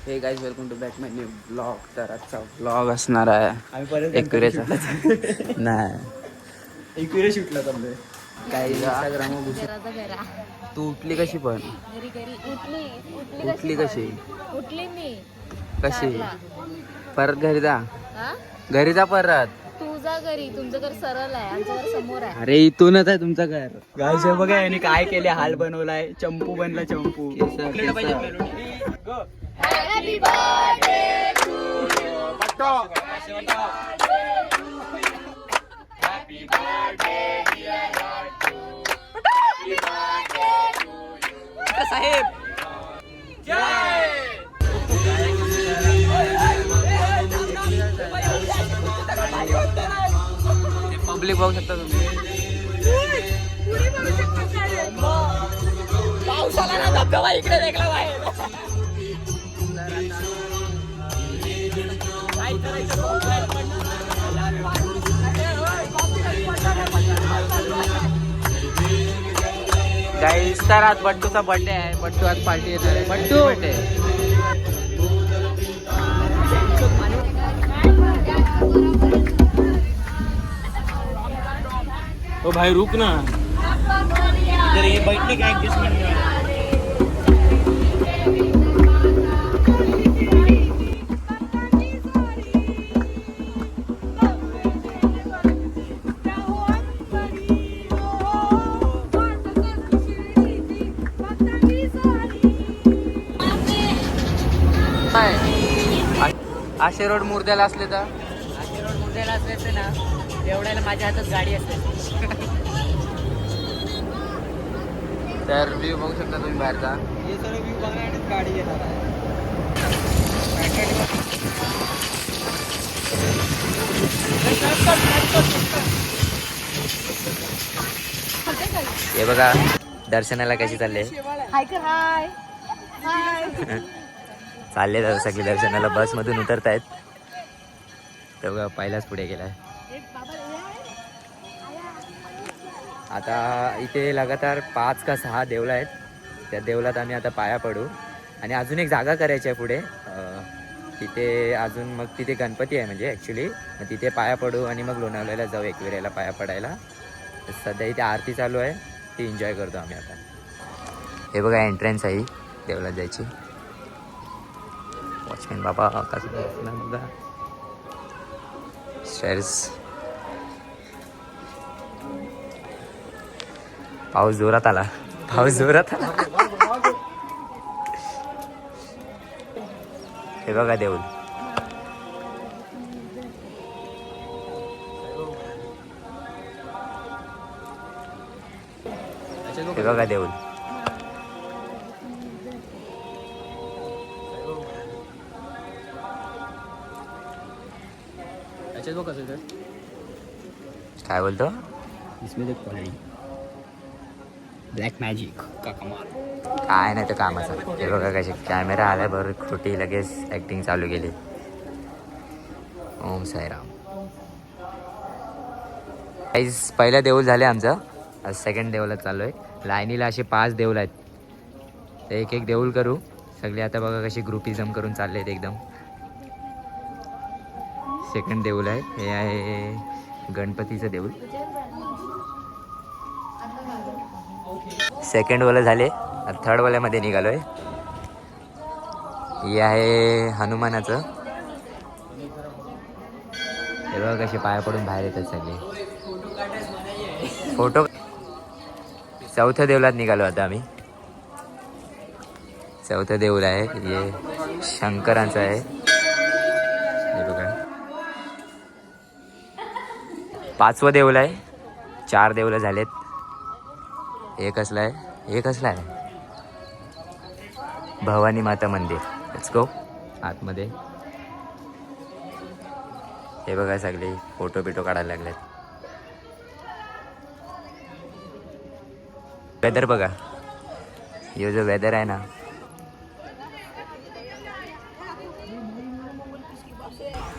हे guys welcome to back my new blog. तर आजचा ब्लॉग असणार आहे एकविरेचा. नाही एकविरे शूटला चाललोय. काही इंस्टाग्राम तू उठली कशी पण उठली कशी कशी परत घरी जा घरी जा परत. तुझा घरी तुमचं घर सरळ आहे, आमचं घर समोर आहे. अरे इथूनच आहे तुमचं घर. गाईस बघा यांनी काय केले, हाल बनवलाय. चंपू बनला चंपू. Happy birthday to you. Happy birthday dear Ratu. Happy birthday to you. साहेब जय. पब्लिक बघू शकता तुम्ही. पावसाला ना धबधबा इकडे देखला बाहेर. गाईस तर आज बट्टूचा बर्थडे आहे. बट्टू आज पार्टी येणार आहे. बट्टू बर्थडे. ओ भाई रुक ना, इधर ये बैठने का एडजस्टमेंट नहीं है. आशे रोड मुर्द्याला असले तर रोड मुंबईला असले ना एवढ्याला माझ्या हातात गाडी असते. तर व्ह्यू बघू शकता तुम्ही बाहेरचा. हे सर्व व्ह्यू बघण्यासाठी गाडी येणार आहे. हे बघा दर्शनाला कशी चालले. हाय कर हाय हाय. चालले जातात सगळे दर्शनाला. बस मधून उतरतायत. तेव्हा पहिलाच पुढे गेलाय. आता इथे लगातार 5 का 6 देवळं आहेत. त्या देवळात आम्ही आता पाया पडू. आणि अजून एक जागा करायची आहे पुढे. तिथे अजून मग तिथे गणपती आहे म्हणजे ॲक्च्युली. मग तिथे पाया पडू आणि मग लोणावळ्याला जाऊ एकविरेला पाया पडायला. सध्या इथे आरती चालू आहे, ती एन्जॉय करतो आम्ही आता. हे बघा एंट्रन्स आहे देवळात जायची. वॉचमॅन बाबा कसं बघा. स्टेअर्स. पाऊस जोरात आला. हे बघा देऊळ. हे बघा देऊळ. काय बोलतो. इसमें देख क्वालिटी ब्लॅक मॅजिक का कमाल. काय नाही तर कामाचं. हे बघा कसे कॅमेरा आलाय बरं खोटी लगेच ॲक्टिंग चालू केली. ओम साईराम. काहीच पहिलं देऊळ झालं आमचं. आज सेकंड देऊळात चालू आहे. लाईनीला असे 5 देऊळ आहेत. ते एक एक देऊळ करू सगळे. आता बघा कशी ग्रुपिझम करून चालले आहेत एकदम. सेकंड देऊळ आहे. हे आहे गणपतीचं देऊळ. सेकंड वाला झाले. थर्ड वाल्यामध्ये निघालोय. हे आहे हनुमानाचं. हे बघा कसे पाया पडून बाहेर येतात सगळे. फोटो. चौथ्या देवळात निघालो आता आम्ही. चौथं देऊळ आहे. हे शंकरांचं आहे. हे बघा 5वं देऊळ आहे. 4 देऊळ झालेत. हे कसलं आहे. भवानी माता मंदिर. लेट्स गो आतमध्ये. हे बघा सगळे फोटो बिटो काढायला लागलेत. वेदर बघा. हे जो वेदर आहे ना.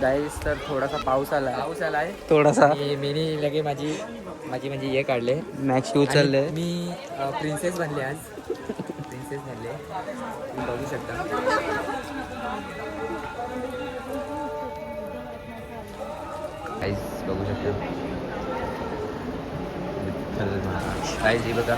गाईस तर थोडासा पाऊस आलाय थोडासा. मीनी लगे माझी म्हणजे हे काढले. मॅक्स टू चालले. मी प्रिन्सेस बनले आज. प्रिन्सेस बनले. तुम्ही बघू शकता. काहीच बघू शकता. काहीच ही बघा,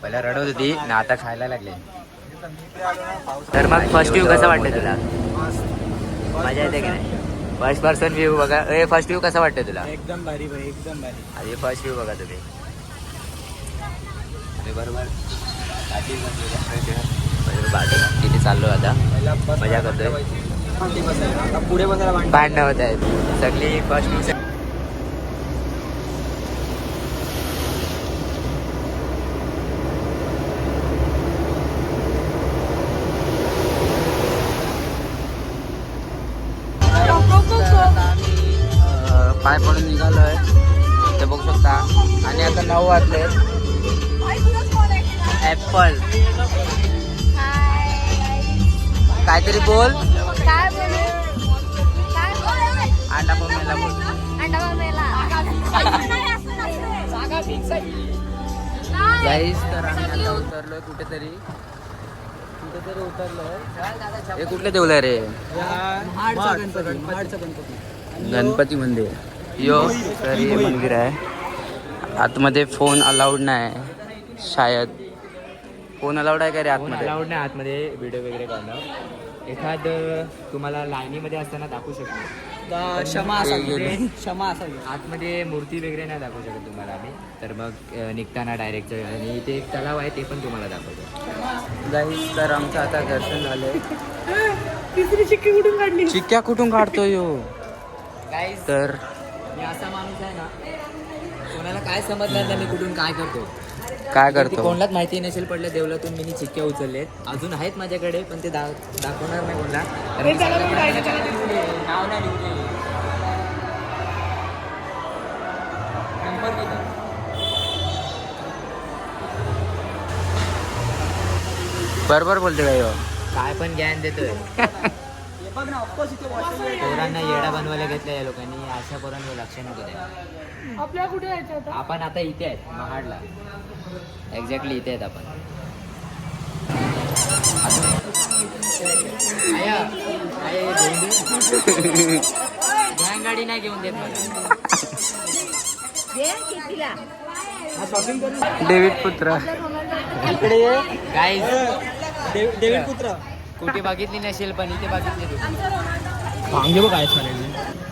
पहिला रडत होती ना आता खायला लागले. तर मग फर्स्ट व्ह्यू कसं वाटतं तुला? मजा येते की नाही? फर्स्ट पर्सन व्ह्यू बघा. फर्स्ट व्ह्यू कसा वाटतं तुला? एकदम भारी भाई, एकदम भारी. आधी फर्स्ट व्ह्यू बघा तुम्ही. बरोबर बाजूला तिथे चाललो आता, मजा करतोय. पुढे बसायला भांडणं होत आहेत सगळी फर्स्ट व्ह्यू. पाय पडून निघालोय ते बघू शकता. आणि आता 9 वाजले. ऍपल काहीतरी बोल. काय बोलू? काय बोलू? अंडा मम्मीला बोल. अंडा मम्मीला. गाईस तर आम्ही आता उतरलोय कुठेतरी उतरलोय. हे कुठलं देवलं रे? गणपती मंदिर. यो तर हे मंदिर आहे. आतमध्ये फोन अलाउड नाही शायद. फोन अलाउड आहे का रे आतमध्ये? अलाउड नाही आतमध्ये व्हिडिओ वगैरे करणं. एखाद तुम्हाला लाईनीमध्ये असताना दाखवू शकतो. क्षमा असावी. आतमध्ये मूर्ती वगैरे नाही दाखवू शकत तुम्हाला आम्ही. तर मग निघताना डायरेक्ट आणि इथे एक तलाव आहे ते पण तुम्हाला दाखवतो. गाईस तर आमचं आता दर्शन झालंय. चिक्क्या कुठून काढतोय यो? गाईस तर मी असा माणूस आहे ना, कोणाला काय समजलं नाही मी कुठून काय करतो. काय करतो कोणालाच माहिती नसेल पडलं. देवलातून मी चिक्क्या उचललेत. अजून आहेत माझ्याकडे पण ते दाखवणार नाही कोणाला. नाव नाही लिहले. बरोबर बोलते काय काय पण ज्ञान देतोय. पोरांना येडा बनवायला घेतलं या लोकांनी. अशा पोरांवर लक्ष नको द्या. आपल्या कुठे यायचं होतं? आपण आता इथे आहेत महाडला. एक्झॅक्टली इथे आहेत आपण. गाडी नाही घेऊन देत मला. डेव्हिड पुत्र इकडे ये. काय डेव्हिड पुत्र कुठे बघितली नसेल पण इथे बघितली तुम्ही. वांगे बघ काय चालेल.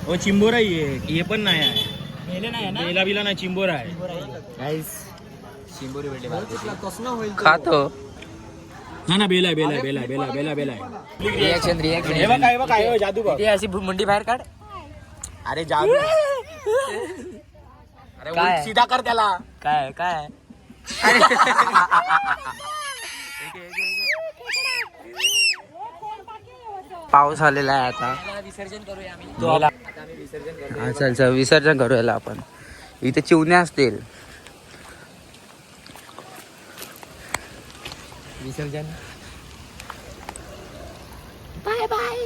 ओ चिंबोरा ये पण नाही आहे. बेला बिला नाही, चिंबोरा आहे. गाईस शिंबोरी भेटले खातो ना. बेला आहे. रिॲक्शन हे बघ काय जादू बघ. ती अशी मुंडी बाहेर काढ. अरे जादू. अरे उलट सीधा कर त्याला. काय काय पाऊस आलेला आहे आता. विसर्जन करूया आम्ही. चल विसर्जन करूया आपण. इथे चिवण्या असतील. विसर्जन बाय बाय.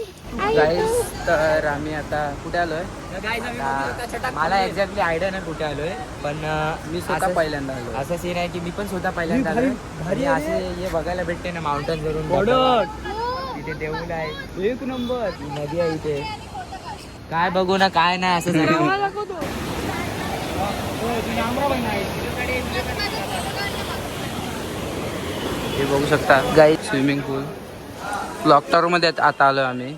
गाईस तर आम्ही आता कुठे आलोय? मला एक्झॅक्टली आयडिया नाही कुठे आलोय पण मी स्वतः पहिल्यांदा आलो. असा सीन आहे की मी पण स्वतः पहिल्यांदा आलोय. आणि असे हे बघायला भेटते ना माउंटन वरून. तिथे देऊळ आहे एक नंबर. नदी आहे इथे. काय बघू ना काय नाही असं हे बघू शकता. गाई स्विमिंग पूल क्लॉक टॉवर मध्ये आता आलोय आम्ही.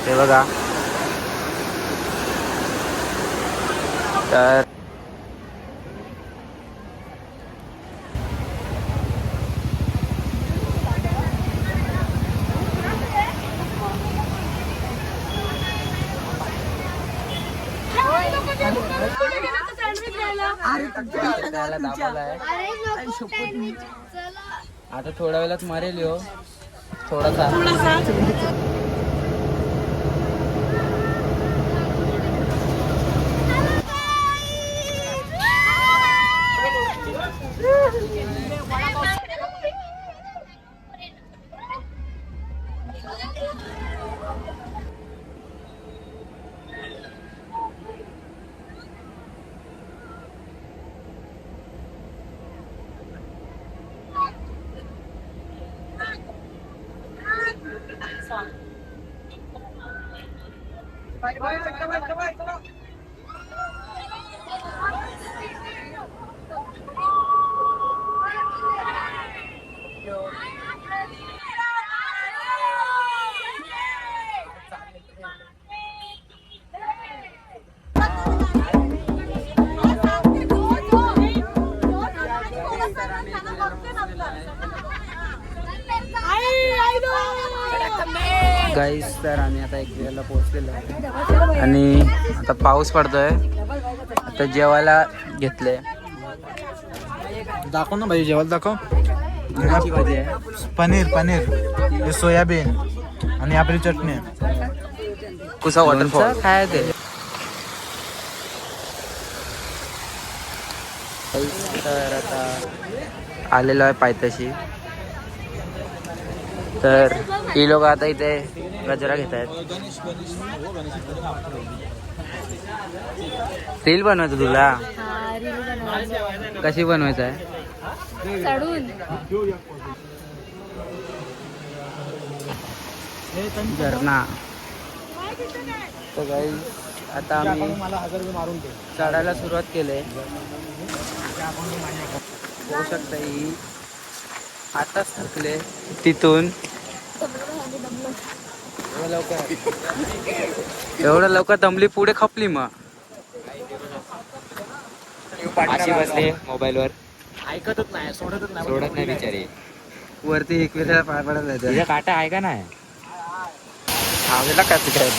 हे बघा तर आता थोड्या वेळात मरेल हो थोडासा. गाईस तर आम्ही आता एक वेळेला पोहोचलेलो आहे आणि आता पाऊस पडतोय. आता जेवायला घेतलंय. दाखव ना भाई, जेवायला दाखव. भाजी आहे, पनीर पनीर हे सोयाबीन आणि आपली चटणी. कुसा वॉटरफॉल काय ते. तर आता आलेलो आहे पायथ्याशी. तर ही लोक आता इथे गजरा घेत आहेत. रील बनवायचं तुला? कशी बनवायचं आहे? चढून झरणा. तर काही आता आम्ही चढायला सुरुवात केली. होऊ शकतं ही आताच थकले तिथून. एवढं लवकर दमली, पुढे खपली. मग अशी बसले मोबाईलवर, ऐकतच नाही, सोडतच नाही. सोडत नाही बिचारी. वरती एक वेळेला पाय पडायला तुझा काटा आहे का नाही? हवेला का काय?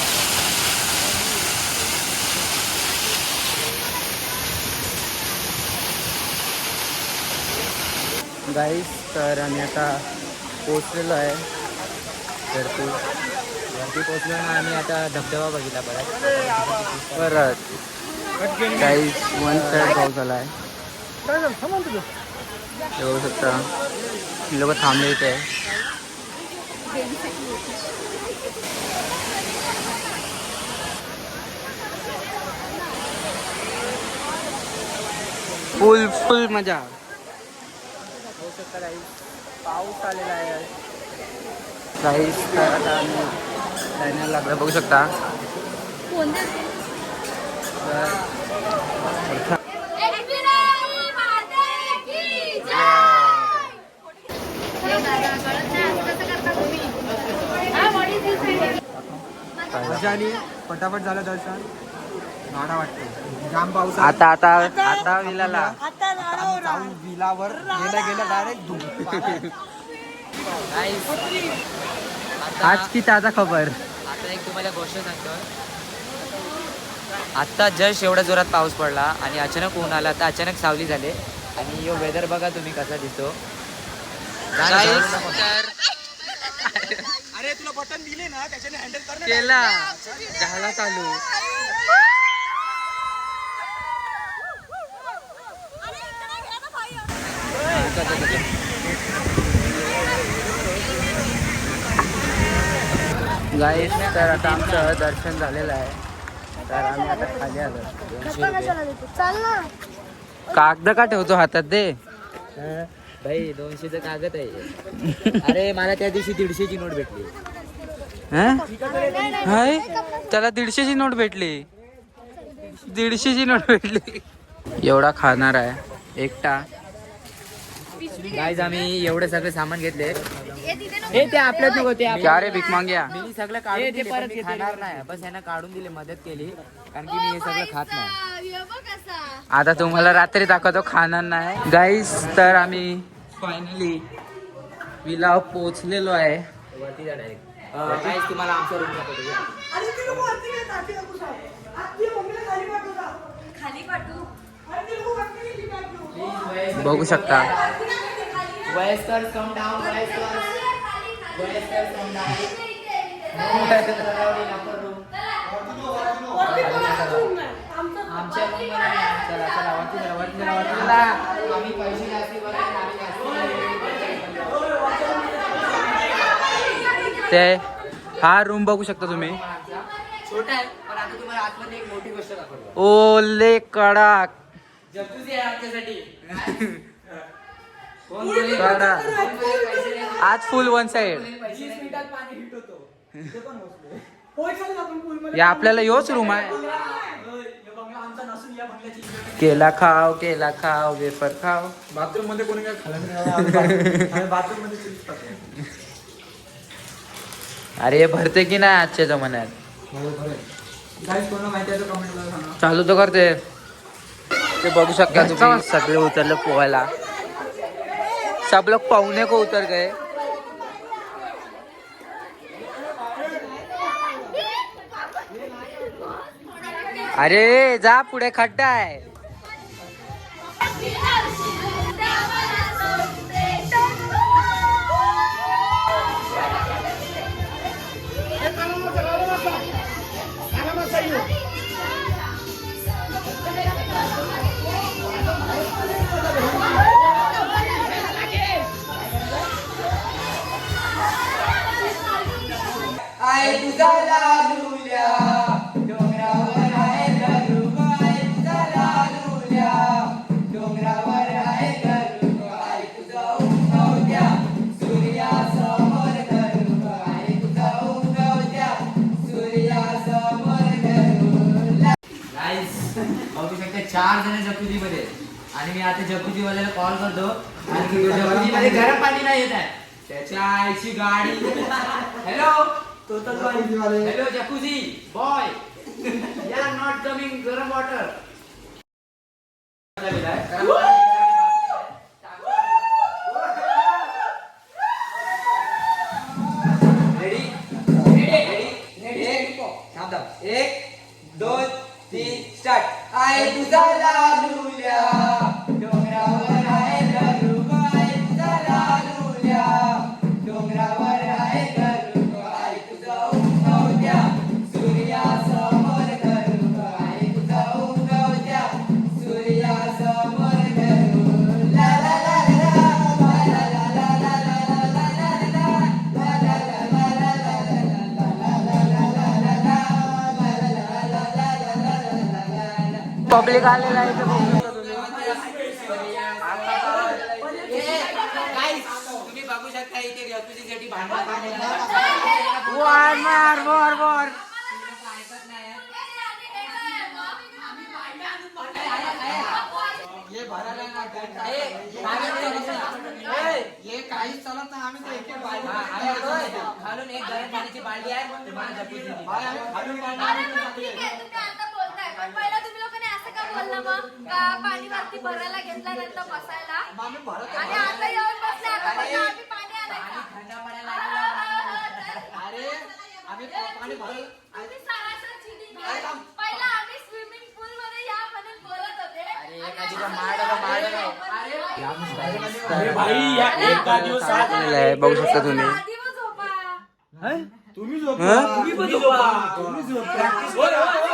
गाईस तर आम्ही आता पोचलेलो आहे वरती पोचलो ना. आम्ही आता धबधबा बघितला परत गाईस. वन साईड पाऊस झाला आहे. येऊ शकता लोक थांबले इथे. फुल फुल मजा होऊ शकता. गाईस पाऊस आलेला आहे. गाईस तर आता आम्ही लाईनला लागलं, बघू शकता. पटापट झालं दर्शन. गाडा वाटतो जाम पाऊस. आता आता आता विलाला विलावर गेला डायरेक्ट. आज की ताजा खबर. आता एक तुम्हाला गोष्ट सांगतो. आत्ता जस्ट एवढ्या जोरात पाऊस पडला आणि अचानक ऊन आला, तर अचानक सावली झाले. आणि यो वेदर बघा तुम्ही कसा दिसतो. अरे तुला बटन दिले ना, त्याच्याने हँडल कर. केला झाला चालू. गाईस तर आता आमचं दर्शन झालेलं आहे. तर आम्ही आता खाली आलो. चाल ना. कागद का ठेवतो हातात दे भाई. 200चं कागद आहे. अरे मला त्या दिवशी 150ची नोट भेटली. हाय त्याला 150ची नोट भेटली. 150ची नोट भेटली. एवढा खाणार आहे एकटा. गाईज आम्ही एवढे सगळे सामान घेतले. ते आपल्या तू होते क्या रे भीक मांग्या. मी सगळं काढून दिले, पण मी खाणार नाही. बस यांना काढून दिले, मदत केली, कारण की मी हे सगळं खात नाही. आता तुम्हाला रात्री दाखवतो खाणार नाही. गाईज तर आम्ही फायनली विला पोचलेलो आहे. गाईज तुम्हाला आमचा रूम दाखवतो. बघू शकता. वयस्कर कम डाऊन. ते हा रूम बघू शकता तुम्ही. छोटा आहे, पण आता तुम्हाला आतमध्ये एक मोठी गोष्ट दाखवतो. ओले कडक जगूजी आहे आमच्यासाठी. आज फुल वन साइड. 20 मिनिटात पाणी हिट होतो. या आपल्याला योच रूम आहे. केला खाव वेफर खाव. बाथरूम मध्ये कोणी काय खाल्लं बाथरूम मध्ये चिप्स खातो. अरे भरते की नाही आजच्या जमान्यात. चालू तर करते ते बघू शकता तुम्ही. सगळे उतरले पोहायला. सब लोग पौने को उतर गए. अरे जा पुढे खड्डा आहे. आय तुझा लालूल्या डोंगरावर आहे गरुग. आय तुझा लालूल्या डोंगरावर आहे गरुग. आय तुझा उगवत्या सूर्यासमोर गरुग. आय तुझा उगवत्या सूर्यासमोर गरुग. गाईस बघू शकता 4 जण जकुजी मध्ये. आणि मी आता जकुजी वाल्याला कॉल करतो. आणि जकुजी मध्ये गरम पाणी नाही येत आहे. त्याच्या आईची गाडी. हॅलो हेलो जकुजी बॉय या नॉट कमिंग गरम water. Ready ready 1 2 3 start. I तुझा लालूल्या डोंगरावर आहे गरुग. आय तुझा लालूल्या डोंगरावर आहे गरुग. आय तुझा उगवत्या सूर्यासमोर गरुग. आय तुझा उगवत्या सूर्यासमोर गरुग. ला ला ला ला ला ला ला पब्लिक आलेला आहे. तुम्ही बघू शकता इथे जकुजीसाठी भांडण. खालून एक गरम पाण्याची बालदी आहे. पहिला तुम्ही लोकांनी असं का बोलला मग का पाणी वरती भरायला घेतल्यानंतर बसायला आणि आता येऊन बसले. आता बोलला आम्ही पाणी आणायचं. थंड पडायला अरे आम्ही पाणी भरलं. आम्ही सरासर चिडी केलं. पहिला आम्ही स्विमिंग पूल मध्ये या म्हणून बोलत होते. अरे भाई या एक का दिवस बघू शकता तुम्ही. आधी मग झोपा. तुम्ही झोपा.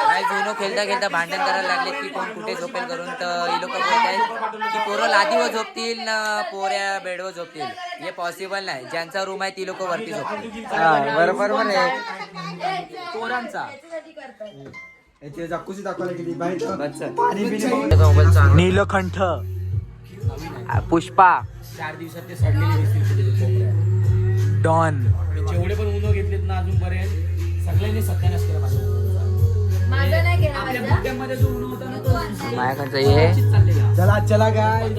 काय जुनो खेळता भांडण करायला लागले की कोण कुठे झोपेल करून. तर ही लोक बोलतायत की पोरं लादीवर झोपतील ना पोऱ्या बेडवर झोपतील. हे पॉसिबल नाही. ज्यांचा रूम आहे ती लोक वरती झोपतील. बरोबर पोरांचा नीलकंठ पुष्पा 4 दिवसात ते सडलेले दिसतील. डॉन जेवढे पण उनो घेतलेत ना अजूनपर्यंत सगळ्यांनी सत्यानाश केला माझ्या. माझं नाही घेणार. आपल्या बुट्ट्यामध्ये जो उनो होता ना तो माझ्याकडचं हे चला चला काय